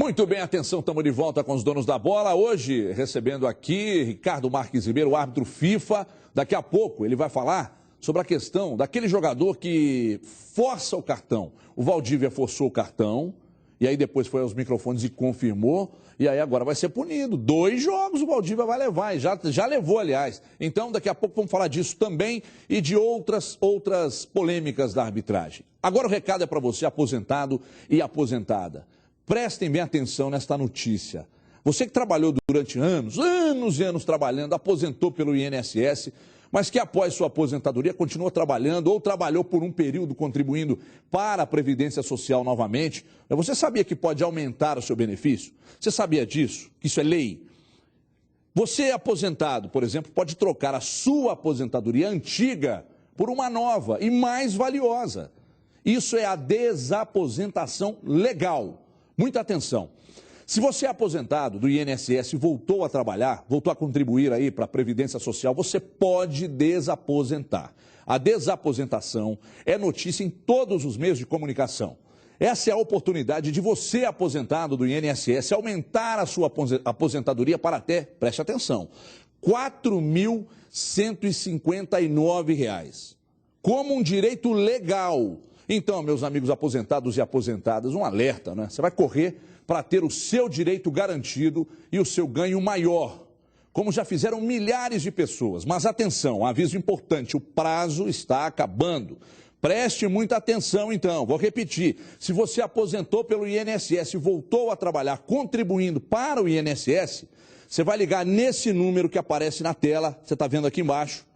Muito bem, atenção, estamos de volta com os donos da bola. Hoje, recebendo aqui Ricardo Marques Ribeiro, árbitro FIFA. Daqui a pouco ele vai falar sobre a questão daquele jogador que força o cartão. O Valdívia forçou o cartão, e aí depois foi aos microfones e confirmou, e aí agora vai ser punido. 2 jogos o Valdívia vai levar, e já levou, aliás. Então, daqui a pouco vamos falar disso também e de outras polêmicas da arbitragem. Agora o recado é para você, aposentado e aposentada. Prestem bem atenção nesta notícia. Você que trabalhou durante anos e anos trabalhando, aposentou pelo INSS, mas que após sua aposentadoria continuou trabalhando ou trabalhou por um período contribuindo para a Previdência Social novamente, você sabia que pode aumentar o seu benefício? Você sabia disso? Que isso é lei? Você aposentado, por exemplo, pode trocar a sua aposentadoria antiga por uma nova e mais valiosa. Isso é a desaposentação legal. Muita atenção. Se você é aposentado do INSS e voltou a trabalhar, voltou a contribuir aí para a Previdência Social, você pode desaposentar. A desaposentação é notícia em todos os meios de comunicação. Essa é a oportunidade de você, aposentado do INSS, aumentar a sua aposentadoria para até, preste atenção, R$ 4.159, como um direito legal. Então, meus amigos aposentados e aposentadas, um alerta, né? Você vai correr para ter o seu direito garantido e o seu ganho maior, como já fizeram milhares de pessoas. Mas atenção, aviso importante, o prazo está acabando. Preste muita atenção, então. Vou repetir, se você aposentou pelo INSS e voltou a trabalhar contribuindo para o INSS, você vai ligar nesse número que aparece na tela, você está vendo aqui embaixo.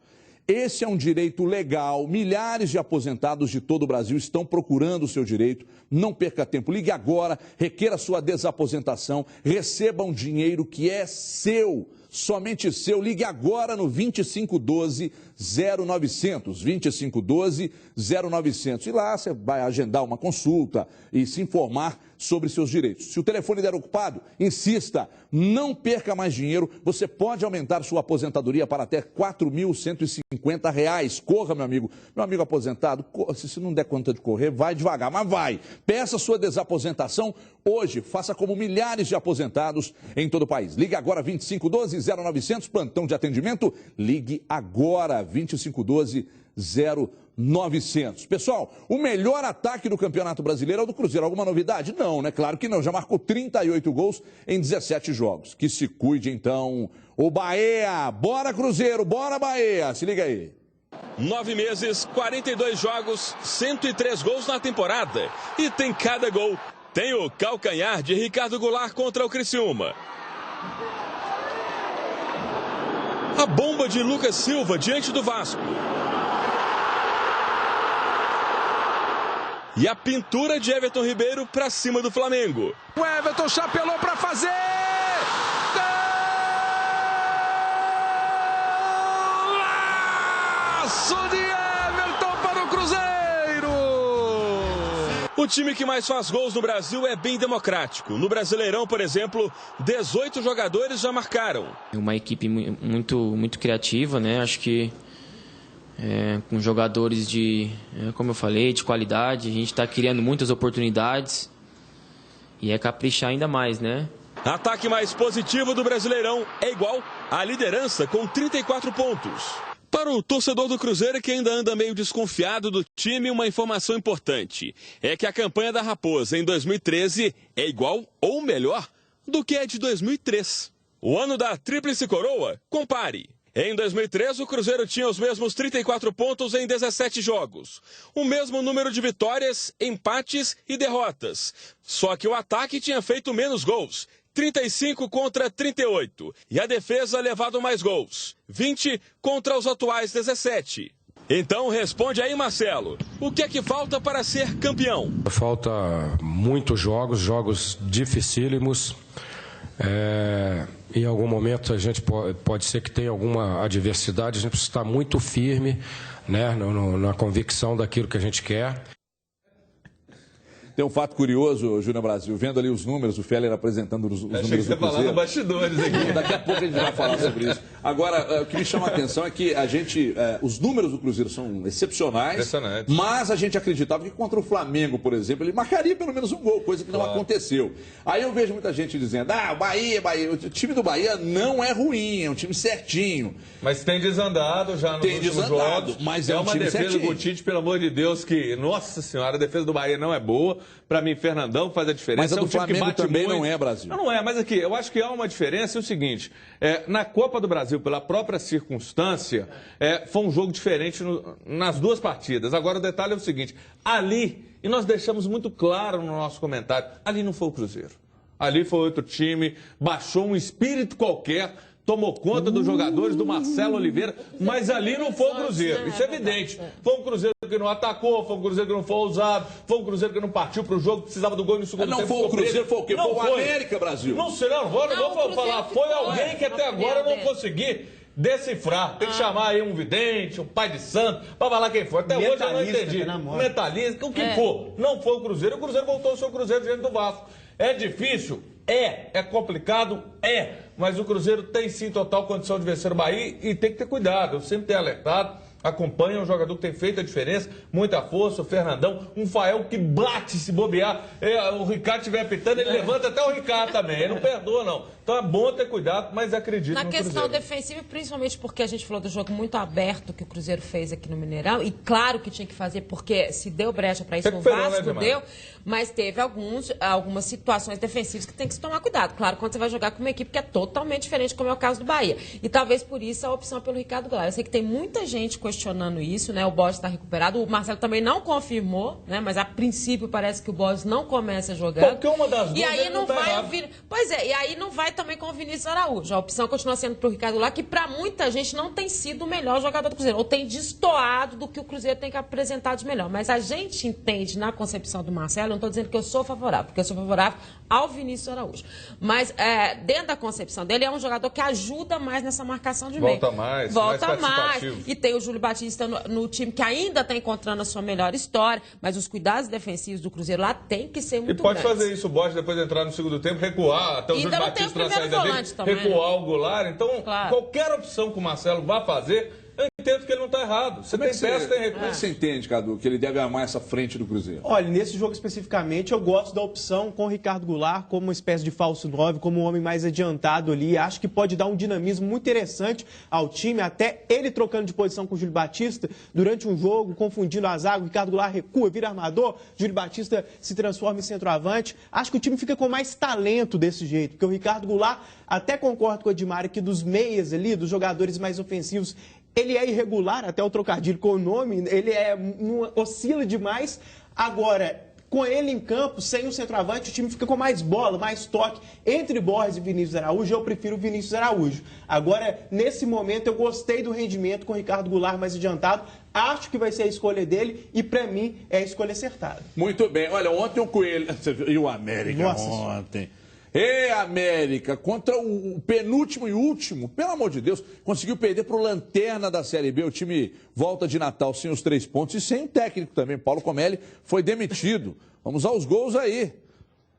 Esse é um direito legal, milhares de aposentados de todo o Brasil estão procurando o seu direito. Não perca tempo, ligue agora, requeira sua desaposentação, receba um dinheiro que é seu, somente seu. Ligue agora no 2512-0900, 2512-0900. E lá você vai agendar uma consulta e se informar sobre seus direitos. Se o telefone der ocupado, insista, não perca mais dinheiro, você pode aumentar sua aposentadoria para até R$ 4.150. Corra, meu amigo aposentado, se não der conta de correr, vai devagar, mas vai. Peça sua desaposentação hoje, faça como milhares de aposentados em todo o país. Ligue agora 2512-0900, plantão de atendimento, ligue agora 2512-0900. Pessoal, o melhor ataque do Campeonato Brasileiro é o do Cruzeiro. Alguma novidade? Não, né? Claro que não. Já marcou 38 gols em 17 jogos. Que se cuide, então, o Bahia. Bora, Cruzeiro. Bora, Bahia. Se liga aí. 9 meses, 42 jogos, 103 gols na temporada. E tem cada gol. Tem o calcanhar de Ricardo Goulart contra o Criciúma. A bomba de Lucas Silva diante do Vasco. E a pintura de Everton Ribeiro para cima do Flamengo. O Everton chapelou para fazer! Golaço de Everton para o Cruzeiro! O time que mais faz gols no Brasil é bem democrático. No Brasileirão, por exemplo, 18 jogadores já marcaram. Uma equipe muito criativa, né? Acho que com jogadores como eu falei, de qualidade. A gente está criando muitas oportunidades e é caprichar ainda mais, né? Ataque mais positivo do Brasileirão é igual à liderança com 34 pontos. Para o torcedor do Cruzeiro que ainda anda meio desconfiado do time, uma informação importante é que a campanha da Raposa em 2013 é igual ou melhor do que a de 2003. O ano da Tríplice Coroa? Compare. Em 2003, o Cruzeiro tinha os mesmos 34 pontos em 17 jogos. O mesmo número de vitórias, empates e derrotas. Só que o ataque tinha feito menos gols, 35 contra 38. E a defesa levado mais gols, 20 contra os atuais 17. Então responde aí, Marcelo, o que é que falta para ser campeão? Falta muitos jogos dificílimos. Em algum momento a gente pode ser que tenha alguma adversidade, a gente precisa estar muito firme, né, na convicção daquilo que a gente quer. Tem um fato curioso, Júnior Brasil, vendo ali os números, o Feller apresentando os números do Cruzeiro. Falar no bastidores aqui. Daqui a pouco a gente vai falar sobre isso. Agora, o que me chama a atenção é que os números do Cruzeiro são excepcionais, mas a gente acreditava que contra o Flamengo, por exemplo, ele marcaria pelo menos um gol, coisa que não aconteceu. Aí eu vejo muita gente dizendo, Bahia, o time do Bahia não é ruim, é um time certinho. Mas tem desandado já nos últimos jogos. Mas é um uma time defesa certinho. do Tite, pelo amor de Deus, que, nossa senhora, a defesa do Bahia não é boa. Para mim, Fernandão faz a diferença. Mas a do Flamengo também muito. não é, Brasil. Não é, mas aqui, eu acho que há uma diferença, é o seguinte, na Copa do Brasil, pela própria circunstância, foi um jogo diferente nas duas partidas. Agora, o detalhe é o seguinte, ali, e nós deixamos muito claro no nosso comentário, ali não foi o Cruzeiro. Ali foi outro time, baixou um espírito qualquer, tomou conta dos jogadores do Marcelo Oliveira, mas ali não foi o Cruzeiro, isso é evidente. Foi um Cruzeiro que não atacou, foi um Cruzeiro que não foi ousado, foi um Cruzeiro que não partiu para o jogo, precisava do gol no segundo tempo. Não foi o Cruzeiro, foi o quê? Não foi o América, Brasil. Não sei, não vou falar, foi alguém que até agora eu não consegui decifrar. Tem que chamar aí um vidente, um pai de santo, para falar quem foi. Até hoje eu não entendi. Metalista, o que for. Não foi o Cruzeiro voltou a ser o Cruzeiro diante do Vasco. É difícil? É complicado? Mas o Cruzeiro tem sim total condição de vencer o Bahia e tem que ter cuidado. Eu sempre tenho alertado, acompanha um jogador que tem feito a diferença, muita força, o Fernandão, um Fael que bate se bobear. O Ricardo estiver apitando, ele levanta até o Ricardo também, ele não perdoa não. Então é bom ter cuidado, mas acredito no Cruzeiro. Na questão defensiva, principalmente porque a gente falou do jogo muito aberto que o Cruzeiro fez aqui no Mineirão, e claro que tinha que fazer, porque se deu brecha para isso no Vasco, deu, mas teve algumas situações defensivas que tem que se tomar cuidado. Claro, quando você vai jogar com uma equipe que é totalmente diferente, como é o caso do Bahia. E talvez por isso a opção pelo Ricardo Goulart. Eu sei que tem muita gente questionando isso, né? O Borges está recuperado, o Marcelo também não confirmou, né? Mas a princípio parece que o Borges não começa jogando. Porque uma das duas e aí não tá vai ouvir. Pois é, e aí não vai também com o Vinícius Araújo. A opção continua sendo para o Ricardo Goulart, que para muita gente não tem sido o melhor jogador do Cruzeiro, ou tem destoado do que o Cruzeiro tem que apresentar de melhor. Mas a gente entende na concepção do Marcelo, não estou dizendo que eu sou favorável, porque eu sou favorável ao Vinícius Araújo. Mas dentro da concepção dele, é um jogador que ajuda mais nessa marcação de meio. Volta mais. E tem o Júlio Batista no time que ainda está encontrando a sua melhor história, mas os cuidados defensivos do Cruzeiro lá tem que ser muito grandes. E pode fazer isso o Borges depois de entrar no segundo tempo, recuar, até o Júlio Batista na saída dele, recuar o Goulart. Então, qualquer opção que o Marcelo vá fazer, eu entendo que ele não está errado. Você tem peça, tem recurso. Como é que você entende, Cadu, que ele deve amar essa frente do Cruzeiro? Olha, nesse jogo especificamente, eu gosto da opção com o Ricardo Goulart como uma espécie de falso 9, como um homem mais adiantado ali. Acho que pode dar um dinamismo muito interessante ao time, até ele trocando de posição com o Júlio Batista durante um jogo, confundindo a zaga. O Ricardo Goulart recua, vira armador, Júlio Batista se transforma em centroavante. Acho que o time fica com mais talento desse jeito, porque o Ricardo Goulart, até concordo com a Edmar, que dos meias ali, dos jogadores mais ofensivos, ele é irregular, até o trocadilho com o nome, ele oscila demais. Agora, com ele em campo, sem o centroavante, o time fica com mais bola, mais toque. Entre Borges e Vinícius Araújo, eu prefiro o Vinícius Araújo. Agora, nesse momento, eu gostei do rendimento com o Ricardo Goulart mais adiantado. Acho que vai ser a escolha dele e, para mim, é a escolha acertada. Muito bem. Olha, ontem o Coelho... E o América ontem... Ei, América, contra o penúltimo e último, pelo amor de Deus, conseguiu perder para o Lanterna da Série B. O time volta de Natal sem os 3 pontos e sem o técnico também. Paulo Comelli foi demitido. Vamos aos gols aí.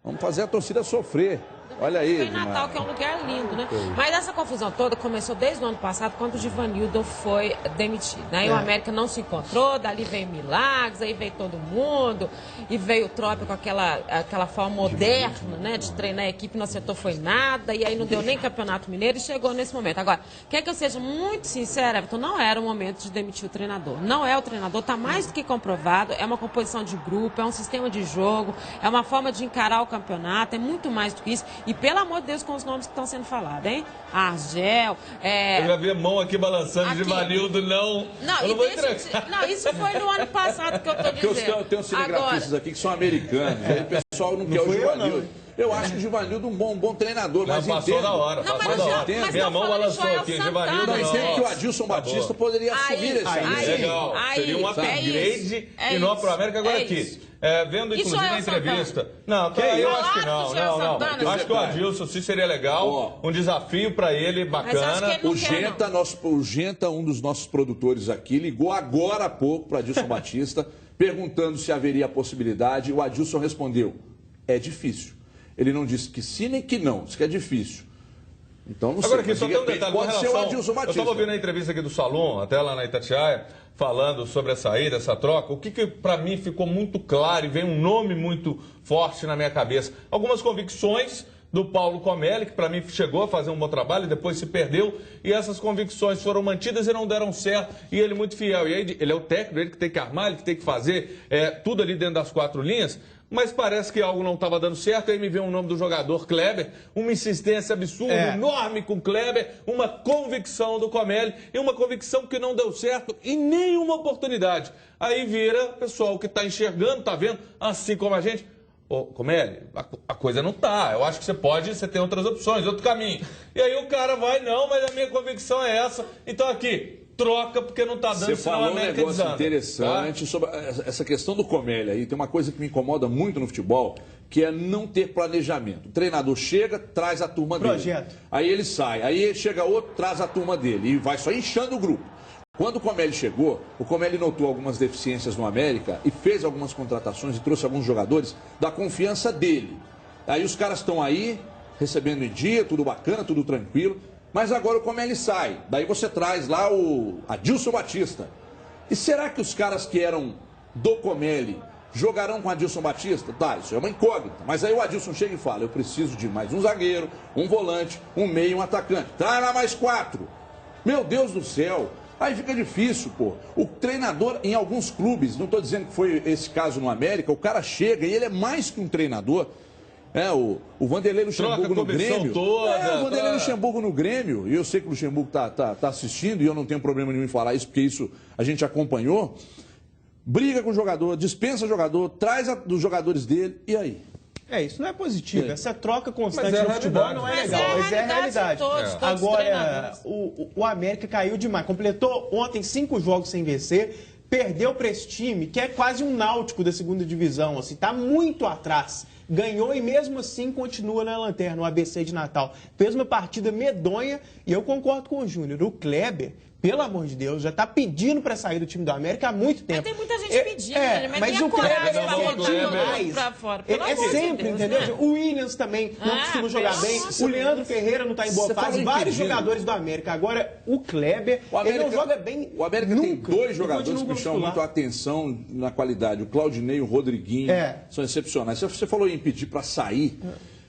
Vamos fazer a torcida sofrer. Olha aí. Foi em Natal, que é um lugar lindo, né? Mas essa confusão toda começou desde o ano passado, quando o Givanildo foi demitido, né? E o América não se encontrou, dali veio Milagres, aí veio todo mundo, e veio o Trópico com aquela forma moderna, né? De treinar a equipe, não acertou foi nada, e aí não deu nem Campeonato Mineiro e chegou nesse momento. Agora, quer que eu seja muito sincera, Everton, não era o momento de demitir o treinador. Não é o treinador, está mais do que comprovado, é uma composição de grupo, é um sistema de jogo, é uma forma de encarar o campeonato, é muito mais do que isso. E, pelo amor de Deus, com os nomes que estão sendo falados, hein? Argel, Eu já vi a mão aqui balançando de Givanildo, não. Não, eu não vou entregar. Não, isso foi no ano passado que eu estou dizendo. Eu tenho cinegrafistas aqui que são americanos, aí o pessoal não quer o Givanildo. Eu acho o Givanildo um bom treinador, mas passou da hora. Minha mão balançou aqui, Givanildo não. Entendo que o Adilson Batista poderia assumir esse aí. Legal, seria um upgrade e não para o América. Agora aqui, vendo inclusive a entrevista. Não, eu acho que não. Eu acho que o Adilson sim seria legal, um desafio para ele bacana. O Genta, um dos nossos produtores aqui, ligou agora há pouco para Adilson Batista, perguntando se haveria a possibilidade. O Adilson respondeu, é difícil. Ele não disse que sim nem que não, disse que é difícil. Então, não Agora sei. aqui, só tem um detalhe com relação... Eu estava ouvindo a entrevista aqui do Salom, até lá na Itatiaia, falando sobre a saída, essa troca. O que para mim ficou muito claro e veio um nome muito forte na minha cabeça. Algumas convicções do Paulo Comelli, que para mim chegou a fazer um bom trabalho e depois se perdeu, e essas convicções foram mantidas e não deram certo, e ele muito fiel. E aí ele é o técnico, ele que tem que armar, ele que tem que fazer tudo ali dentro das 4 linhas, mas parece que algo não estava dando certo. Aí me veio o nome do jogador Kleber, uma insistência absurda, enorme com Kleber, uma convicção do Comelli, e uma convicção que não deu certo em nenhuma oportunidade. Aí vira pessoal que está enxergando, está vendo, assim como a gente... Ô, Comelli, a coisa não tá. Eu acho que você tem outras opções, outro caminho. E aí o cara vai, não, mas a minha convicção é essa. Então aqui, troca porque não tá dando. Você falou um negócio interessante sobre essa questão do Comelli aí. Tem uma coisa que me incomoda muito no futebol, que é não ter planejamento. O treinador chega, traz a turma dele. Aí ele sai, aí chega outro, traz a turma dele e vai só inchando o grupo. Quando o Comelli chegou, o Comelli notou algumas deficiências no América e fez algumas contratações e trouxe alguns jogadores da confiança dele. Aí os caras estão aí, recebendo em dia, tudo bacana, tudo tranquilo, mas agora o Comelli sai. Daí você traz lá o Adilson Batista. E será que os caras que eram do Comelli jogarão com o Adilson Batista? Tá, isso é uma incógnita. Mas aí o Adilson chega e fala, eu preciso de mais um zagueiro, um volante, um meio e um atacante. Traz lá mais 4. Meu Deus do céu. Aí fica difícil, pô. O treinador, em alguns clubes, não estou dizendo que foi esse caso no América, o cara chega e ele é mais que um treinador. O Vanderlei Luxemburgo no Grêmio. O Vanderlei Luxemburgo no Grêmio, e eu sei que o Luxemburgo tá assistindo, e eu não tenho problema nenhum em falar isso, porque isso a gente acompanhou. Briga com o jogador, dispensa o jogador, traz os jogadores dele, e aí? Isso não é positivo. Essa troca constante no futebol não é legal, mas é a realidade. Agora, o América caiu demais. Completou ontem 5 jogos sem vencer, perdeu para esse time, que é quase um Náutico da segunda divisão, assim, tá muito atrás. Ganhou e mesmo assim continua na lanterna, o ABC de Natal. Fez uma partida medonha e eu concordo com o Júnior. O Kleber, pelo amor de Deus, já está pedindo para sair do time do América há muito tempo. Mas tem muita gente pedindo, mas o Kleber pra fora. É sempre, entendeu? Né? O Williams também não costuma jogar bem. O Leandro Ferreira não está em boa fase. Vários jogadores do América. Agora, o Kleber, ele não joga bem. O América tem 2 jogadores que chamam muito a atenção na qualidade. O Claudinei e o Rodriguinho são excepcionais. Você falou em pedir para sair.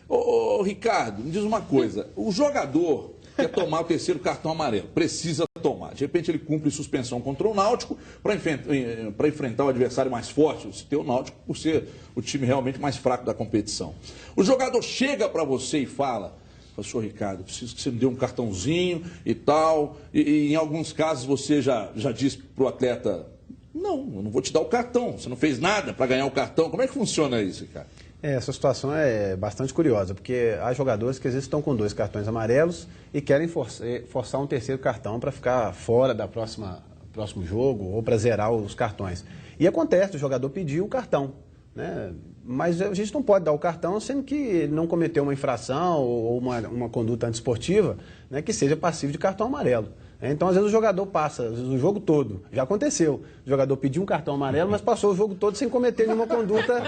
Ô, Ricardo, me diz uma coisa. O jogador quer tomar o 3º cartão amarelo. Precisa tomar. De repente ele cumpre suspensão contra o Náutico para enfrentar o adversário mais forte, se tem o Náutico, por ser o time realmente mais fraco da competição. O jogador chega para você e fala, senhor Ricardo, preciso que você me dê um cartãozinho e tal, e em alguns casos você já diz para o atleta, não, eu não vou te dar o cartão, você não fez nada para ganhar o cartão. Como é que funciona isso, Ricardo? Essa situação é bastante curiosa, porque há jogadores que às vezes estão com 2 cartões amarelos e querem forçar um 3º cartão para ficar fora da próximo jogo ou para zerar os cartões. E acontece, o jogador pediu o cartão, né? Mas a gente não pode dar o cartão sendo que ele não cometeu uma infração ou uma conduta antiesportiva, né, que seja passível de cartão amarelo. Então, às vezes, o jogador passa, às vezes, o jogo todo. Já aconteceu. O jogador pediu um cartão amarelo, mas passou o jogo todo sem cometer nenhuma conduta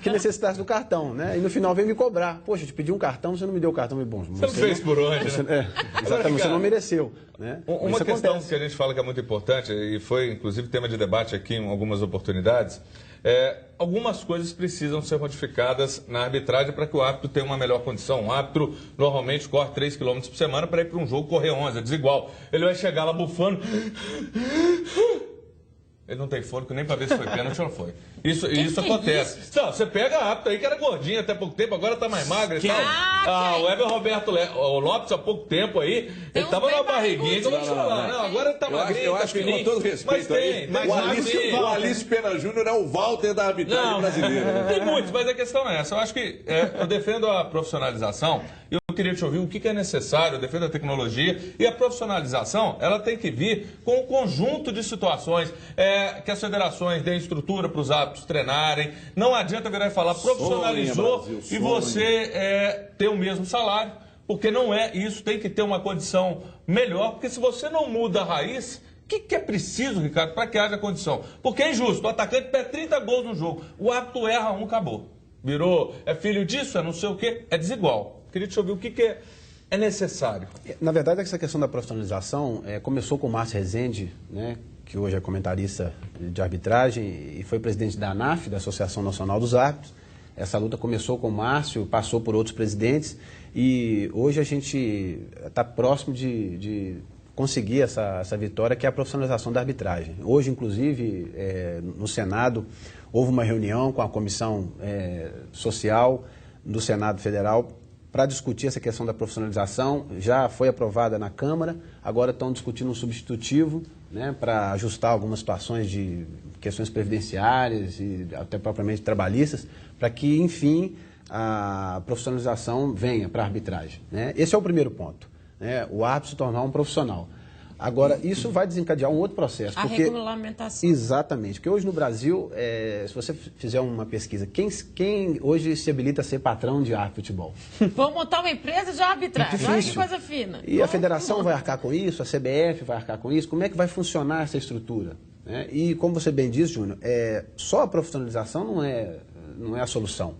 que necessitasse do cartão, né? E no final vem me cobrar. Poxa, eu te pedi um cartão, você não me deu o cartão. Bom, você não fez por onde, né? Exatamente, você não mereceu. Né? Uma questão que a gente fala que é muito importante, e foi, inclusive, tema de debate aqui em algumas oportunidades, algumas coisas precisam ser modificadas na arbitragem para que o árbitro tenha uma melhor condição. O árbitro normalmente corre 3 km por semana para ir para um jogo correr 11, é desigual. Ele vai chegar lá bufando. Ele não tem fôlego nem para ver se foi pênalti ou não foi. Isso acontece. Não, você pega a árbitra aí que era gordinha até pouco tempo, agora tá mais magra e tal. O Weber Roberto Lopes há pouco tempo aí, ele tava numa barriguinha, então vamos falar. Não, agora ele tá magrinho, eu acho que com todo respeito o Alice Pena Júnior é o Walter da arbitragem brasileira. Tem muitos, mas a questão é essa. Eu acho que eu defendo a profissionalização. Eu queria te ouvir o que é necessário, eu defendo a tecnologia, e a profissionalização, ela tem que vir com um conjunto de situações, que as federações deem estrutura para os árbitros treinarem. Não adianta virar e falar, profissionalizou e você ter o mesmo salário, porque não é isso, tem que ter uma condição melhor, porque se você não muda a raiz, o que é preciso, Ricardo, para que haja condição? Porque é injusto, o atacante perde 30 gols no jogo, o árbitro erra um, acabou. Virou, é filho disso, é não sei o quê, é desigual. Queria te ouvir o que é necessário? Na verdade, essa questão da profissionalização começou com o Márcio Rezende, né, que hoje é comentarista de arbitragem e foi presidente da ANAF, da Associação Nacional dos Árbitros. Essa luta começou com o Márcio, passou por outros presidentes e hoje a gente está próximo de conseguir essa vitória, que é a profissionalização da arbitragem. Hoje, inclusive, no Senado, houve uma reunião com a Comissão Social do Senado Federal para discutir essa questão da profissionalização. Já foi aprovada na Câmara, agora estão discutindo um substitutivo, né, para ajustar algumas situações de questões previdenciárias e até propriamente trabalhistas, para que, enfim, a profissionalização venha para a arbitragem, né? Esse é o primeiro ponto, né, o árbitro se tornar um profissional. Agora, isso vai desencadear um outro processo. A regulamentação. Exatamente. Porque hoje no Brasil, se você fizer uma pesquisa, quem hoje se habilita a ser patrão de árbitro de futebol? Vamos montar uma empresa de arbitragem. Olha que coisa fina. E a federação vai arcar com isso, a CBF vai arcar com isso. Como é que vai funcionar essa estrutura? Né? E como você bem disse, Júnior, só a profissionalização não é a solução.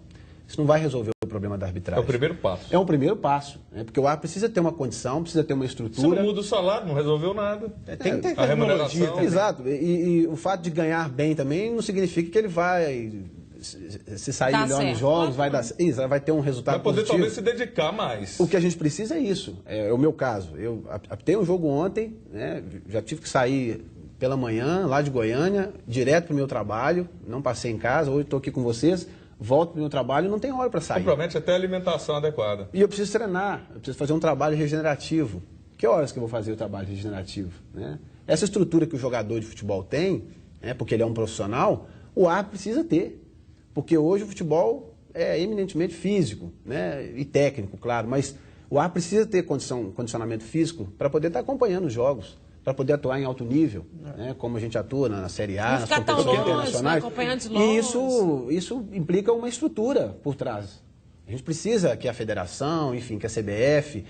Isso não vai resolver o problema da arbitragem. É o primeiro passo. É um primeiro passo, né? Porque o árbitro precisa ter uma condição, precisa ter uma estrutura. Você não muda o salário, não resolveu nada. Tem que ter a remuneração. Exato. E o fato de ganhar bem também não significa que ele vai, se sair melhor nos jogos, vai ter um resultado positivo. Vai poder talvez se dedicar mais. O que a gente precisa é isso. É o meu caso. Eu apitei um jogo ontem, né? Já tive que sair pela manhã, lá de Goiânia, direto para o meu trabalho, não passei em casa, hoje estou aqui com vocês. Volto para o meu trabalho e não tem hora para sair. Compromete até a alimentação adequada. E eu preciso treinar, eu preciso fazer um trabalho regenerativo. Que horas que eu vou fazer o trabalho regenerativo? Né? Essa estrutura que o jogador de futebol tem, né, porque ele é um profissional, o árbitro precisa ter. Porque hoje o futebol é eminentemente físico, né, e técnico, claro, mas o árbitro precisa ter condicionamento físico para poder estar acompanhando os jogos, para poder atuar em alto nível, né, como a gente atua na Série A, nas competições internacionais. E isso implica uma estrutura por trás. A gente precisa que a federação, enfim, que a CBF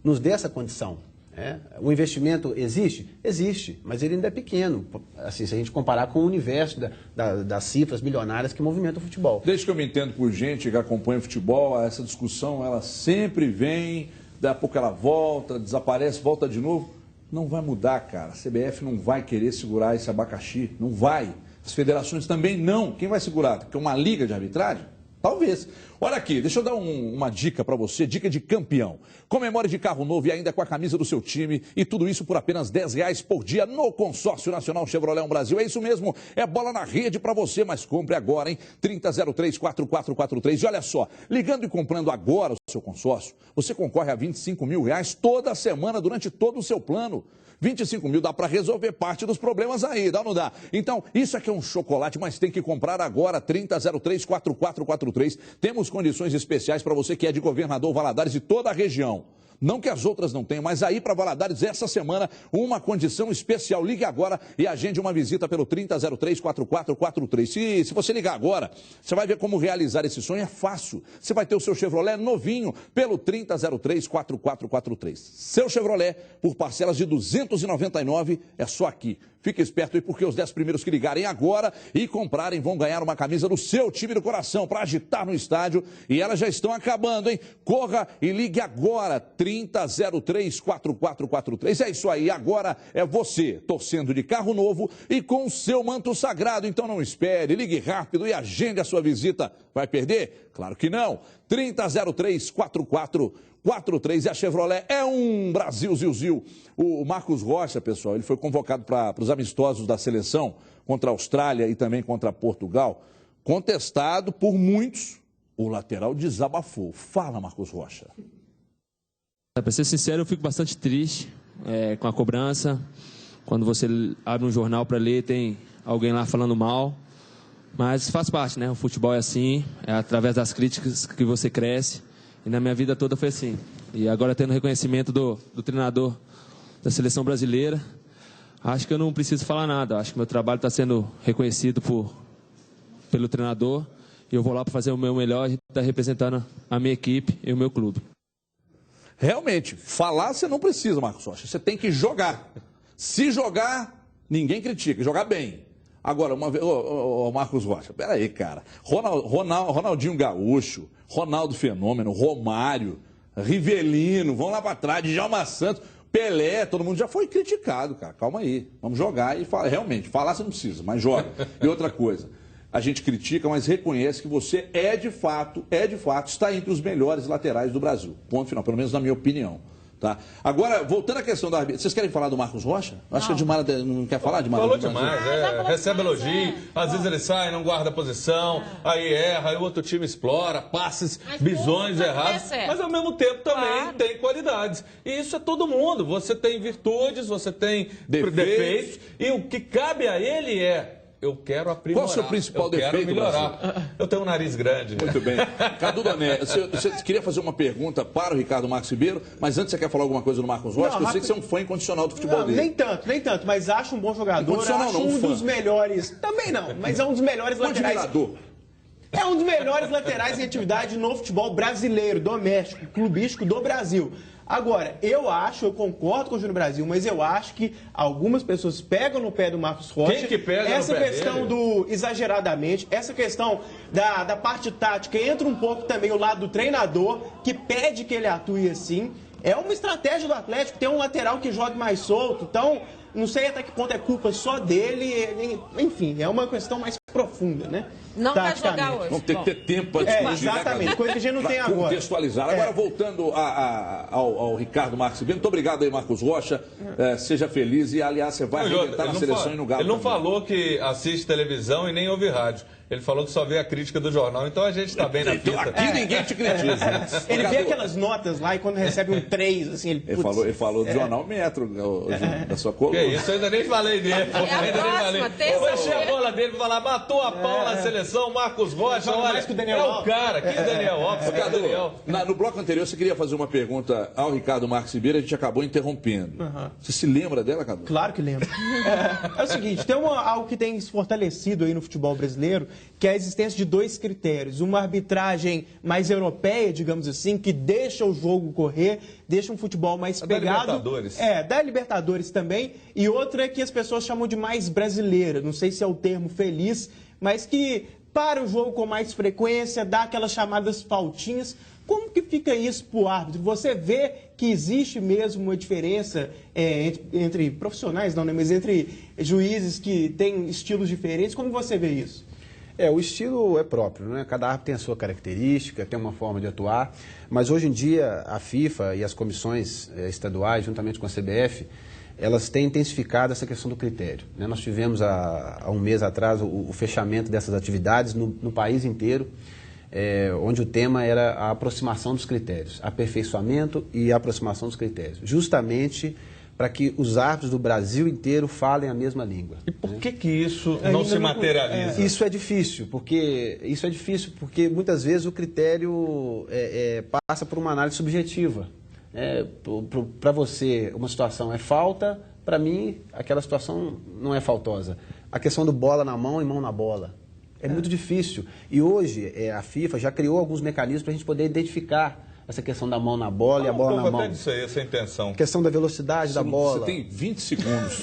nos dê essa condição. Né? O investimento existe? Existe, mas ele ainda é pequeno, assim, se a gente comparar com o universo das cifras bilionárias que movimentam o futebol. Desde que eu me entendo por gente que acompanha o futebol, essa discussão ela sempre vem, daqui a pouco ela volta, desaparece, volta de novo. Não vai mudar, cara. A CBF não vai querer segurar esse abacaxi. Não vai. As federações também não. Quem vai segurar? Porque uma liga de arbitragem? Talvez. Olha aqui, deixa eu dar uma dica para você, dica de campeão. Comemore de carro novo e ainda com a camisa do seu time e tudo isso por apenas R$10 por dia no Consórcio Nacional Chevrolet Brasil. É isso mesmo, é bola na rede para você, mas compre agora, hein? 3003-4443. E olha só, ligando e comprando agora o seu consórcio, você concorre a R$25 mil toda semana durante todo o seu plano. 25 mil dá para resolver parte dos problemas aí, dá ou não dá? Então, isso aqui é um chocolate, mas tem que comprar agora, 3003-4443. Temos condições especiais para você que é de Governador Valadares e toda a região. Não que as outras não tenham, mas aí para Valadares, essa semana, uma condição especial. Ligue agora e agende uma visita pelo 3003-4443. Se você ligar agora, você vai ver como realizar esse sonho. É fácil. Você vai ter o seu Chevrolet novinho pelo 3003-4443. Seu Chevrolet, por parcelas de R$ 299, é só aqui. Fique esperto aí, porque os 10 primeiros que ligarem agora e comprarem vão ganhar uma camisa do seu time do coração para agitar no estádio. E elas já estão acabando, hein? Corra e ligue agora, 3003-4443. É isso aí, agora é você, torcendo de carro novo e com o seu manto sagrado. Então não espere, ligue rápido e agende a sua visita. Vai perder? Claro que não. 3003-4443. E a Chevrolet é um Brasil, Zil. O Marcos Rocha, pessoal, ele foi convocado para os amistosos da seleção contra a Austrália e também contra Portugal. Contestado por muitos, o lateral desabafou. Fala, Marcos Rocha. Para ser sincero, eu fico bastante triste com a cobrança. Quando você abre um jornal para ler, tem alguém lá falando mal. Mas faz parte, né? O futebol é assim, é através das críticas que você cresce. E na minha vida toda foi assim. E agora tendo reconhecimento do treinador da seleção brasileira, acho que eu não preciso falar nada. Acho que meu trabalho está sendo reconhecido pelo treinador. E eu vou lá para fazer o meu melhor e estar representando a minha equipe e o meu clube. Realmente, falar você não precisa, Marcos Rocha. Você tem que jogar. Se jogar, ninguém critica. Jogar bem. Agora, uma vez, Marcos Rocha, peraí, cara. Ronaldinho Gaúcho, Ronaldo Fenômeno, Romário, Rivelino, vão lá para trás, Djalma Santos, Pelé, todo mundo já foi criticado, cara. Calma aí, vamos jogar e falar. Realmente, falar você não precisa, mas joga. E outra coisa, a gente critica, mas reconhece que você de fato, está entre os melhores laterais do Brasil. Ponto final, pelo menos na minha opinião. Tá? Agora, voltando à questão da arbitra, vocês querem falar do Marcos Rocha? Acho que a Dimara não quer falar de Dimara. Falou demais, recebe elogio, às vezes ele sai, não guarda a posição, aí erra, aí o outro time explora, passes bizonhos errados, mas ao mesmo tempo também tem qualidades. E isso é todo mundo, você tem virtudes, você tem defeitos, e o que cabe a ele eu quero aprimorar. Qual o seu principal defeito, quero melhorar. Eu tenho um nariz grande. Muito bem. Cadu Doné, você queria fazer uma pergunta para o Ricardo Marques Ribeiro, mas antes você quer falar alguma coisa do Marcos Rocha? Eu sei que você é um fã incondicional do futebol dele. Nem tanto, mas acho um bom jogador, acho um dos melhores. Também não, mas é um dos melhores laterais. É um dos melhores laterais em atividade no futebol brasileiro, doméstico, clubístico do Brasil. Agora, eu concordo com o Júnior Brasil, mas eu acho que algumas pessoas pegam no pé do Marcos Rocha. Quem que pega essa no pé questão dele? do exageradamente, essa questão da parte tática, entra um pouco também o lado do treinador, que pede que ele atue assim. É uma estratégia do Atlético, ter um lateral que jogue mais solto. Então, não sei até que ponto é culpa só dele. Enfim, é uma questão mais profunda, né? Não vai jogar hoje. Vamos ter que ter tempo para discutir. Exatamente, coisa que a gente não tem agora. Contextualizar. Agora, voltando ao Ricardo Marques Ribeiro, muito obrigado aí, Marcos Rocha. Seja feliz e, aliás, você vai arrebentar na seleção e no Galo. Ele não falou que assiste televisão e nem ouve rádio. Ele falou que só vê a crítica do jornal, então a gente está bem na pista. Aqui ninguém te critica. Ele vê aquelas notas lá e quando recebe um 3, assim, ele... Ele falou do jornal Metro, da sua coluna. Que isso, eu ainda nem falei dele. Eu achei a bola dele para falar, matou a pau na seleção, Marcos Rocha, olha, é o cara. Que Daniel Alves? No bloco anterior, você queria fazer uma pergunta ao Ricardo Marques Ribeiro, a gente acabou interrompendo. Você se lembra dela, Cadu? Claro que lembro. É o seguinte, tem algo que tem se fortalecido aí no futebol brasileiro, que é a existência de dois critérios. Uma arbitragem mais europeia, digamos assim, que deixa o jogo correr, deixa um futebol mais pegado. Da Libertadores. Da Libertadores também. E outra que as pessoas chamam de mais brasileira. Não sei se é o termo feliz, mas que para o jogo com mais frequência, dá aquelas chamadas faltinhas. Como que fica isso para o árbitro? Você vê que existe mesmo uma diferença entre profissionais, não, né? Mas entre juízes que têm estilos diferentes. Como você vê isso? O estilo é próprio, né? Cada árbitro tem a sua característica, tem uma forma de atuar, mas hoje em dia a FIFA e as comissões estaduais, juntamente com a CBF, elas têm intensificado essa questão do critério, né? Nós tivemos há um mês atrás o fechamento dessas atividades no país inteiro, onde o tema era a aproximação dos critérios, aperfeiçoamento e aproximação dos critérios, justamente para que os árbitros do Brasil inteiro falem a mesma língua. E por que isso não se materializa? Isso é difícil, porque muitas vezes o critério passa por uma análise subjetiva. Para você, uma situação é falta, para mim, aquela situação não é faltosa. A questão do bola na mão e mão na bola. É muito difícil. E hoje a FIFA já criou alguns mecanismos para a gente poder identificar essa questão da mão na bola e a bola na mão. Até disso aí, essa intenção. Questão da velocidade da bola. Você tem 20 segundos.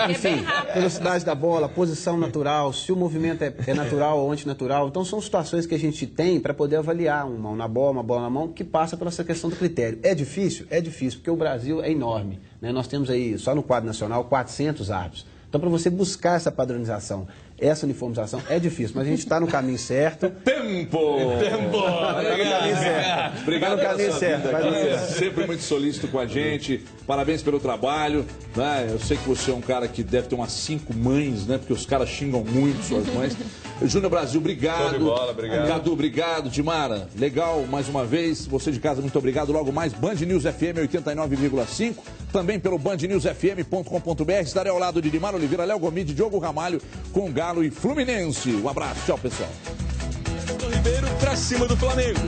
Enfim, velocidade da bola, posição natural, se o movimento é natural ou antinatural. Então, são situações que a gente tem para poder avaliar uma mão na bola, uma bola na mão, que passa pela essa questão do critério. É difícil? É difícil, porque o Brasil é enorme, né? Nós temos aí, só no quadro nacional, 400 árbitros. Então, para você buscar essa padronização, essa uniformização, é difícil, mas a gente está no caminho certo. Tempo! Obrigado, caminho certo. Sempre muito solícito com a gente. Parabéns pelo trabalho. Né? Eu sei que você é um cara que deve ter umas 5 mães, né? Porque os caras xingam muito suas mães. Júnior Brasil, obrigado. Show de bola, obrigado. Cadu, obrigado. Dimara, legal, mais uma vez. Você de casa, muito obrigado. Logo mais, Band News FM 89,5. Também pelo bandnewsfm.com.br. Estarei ao lado de Dimara Oliveira, Léo Gomide, Diogo Ramalho, com Galo e Fluminense. Um abraço, tchau, pessoal. Ribeiro pra cima do Flamengo.